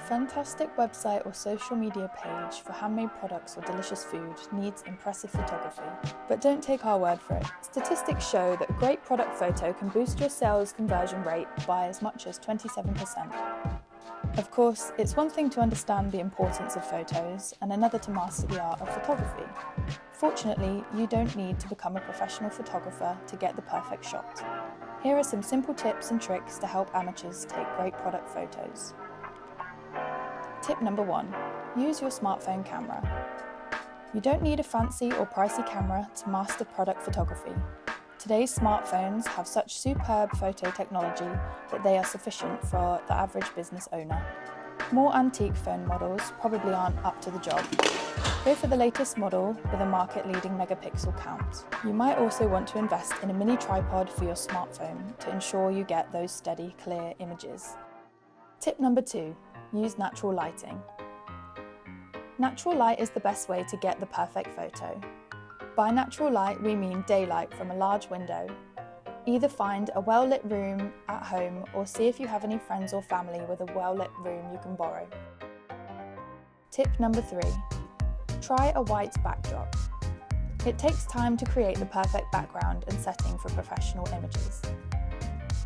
fantastic website or social media page for handmade products or delicious food needs impressive photography. But don't take our word for it. Statistics show that a great product photo can boost your sales conversion rate by as much as 27%. Of course, it's one thing to understand the importance of photos and another to master the art of photography. Fortunately, you don't need to become a professional photographer to get the perfect shot. Here are some simple tips and tricks to help amateurs take great product photos. Tip number 1. Use your smartphone camera. You don't need a fancy or pricey camera to master product photography. Today's smartphones have such superb photo technology that they are sufficient for the average business owner. More antique phone models probably aren't up to the job. Go for the latest model with a market-leading megapixel count. You might also want to invest in a mini tripod for your smartphone to ensure you get those steady, clear images. Tip number 2. Use natural lighting. Natural light is the best way to get the perfect photo. By natural light, we mean daylight from a large window. Either find a well-lit room at home or see if you have any friends or family with a well-lit room you can borrow. Tip number 3. Try a white backdrop. It takes time to create the perfect background and setting for professional images.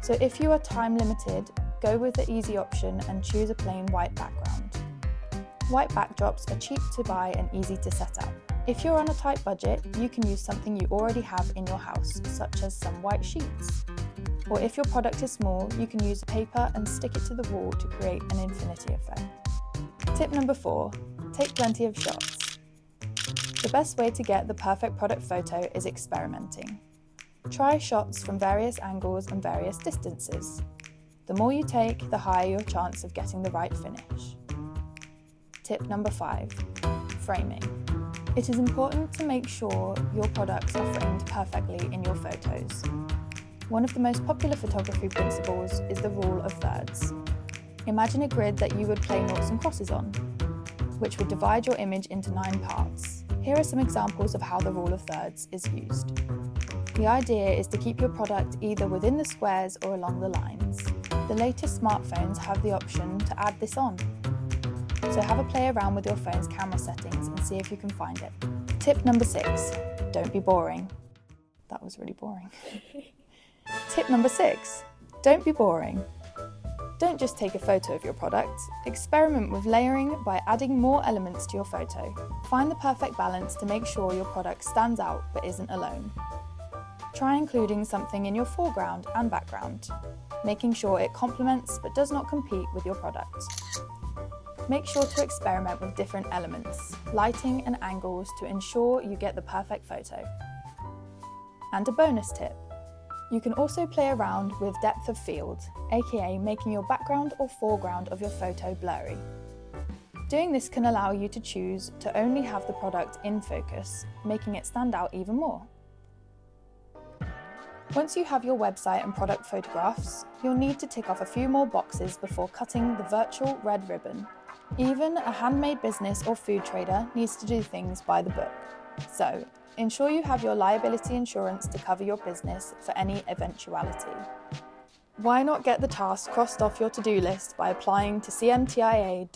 So if you are time limited, go with the easy option and choose a plain white background. White backdrops are cheap to buy and easy to set up. If you're on a tight budget, you can use something you already have in your house, such as some white sheets. Or if your product is small, you can use paper and stick it to the wall to create an infinity effect. Tip number 4. Take plenty of shots. The best way to get the perfect product photo is experimenting. Try shots from various angles and various distances. The more you take, the higher your chance of getting the right finish. Tip number 5. Framing. It is important to make sure your products are framed perfectly in your photos. One of the most popular photography principles is the rule of thirds. Imagine a grid that you would play noughts and crosses on, which would divide your image into 9 parts. Here are some examples of how the rule of thirds is used. The idea is to keep your product either within the squares or along the lines. The latest smartphones have the option to add this on. So have a play around with your phone's camera settings and see if you can find it. Tip number 6. Don't be boring. That was really boring. Tip number 6. Don't be boring. Don't just take a photo of your product. Experiment with layering by adding more elements to your photo. Find the perfect balance to make sure your product stands out but isn't alone. Try including something in your foreground and background, making sure it complements but does not compete with your product. Make sure to experiment with different elements, lighting and angles to ensure you get the perfect photo. And a bonus tip. You can also play around with depth of field, aka making your background or foreground of your photo blurry. Doing this can allow you to choose to only have the product in focus, making it stand out even more. Once you have your website and product photographs, you'll need to tick off a few more boxes before cutting the virtual red ribbon. Even a handmade business or food trader needs to do things by the book. So, ensure you have your liability insurance to cover your business for any eventuality. Why not get the task crossed off your to-do list by applying to cmtia.co.uk?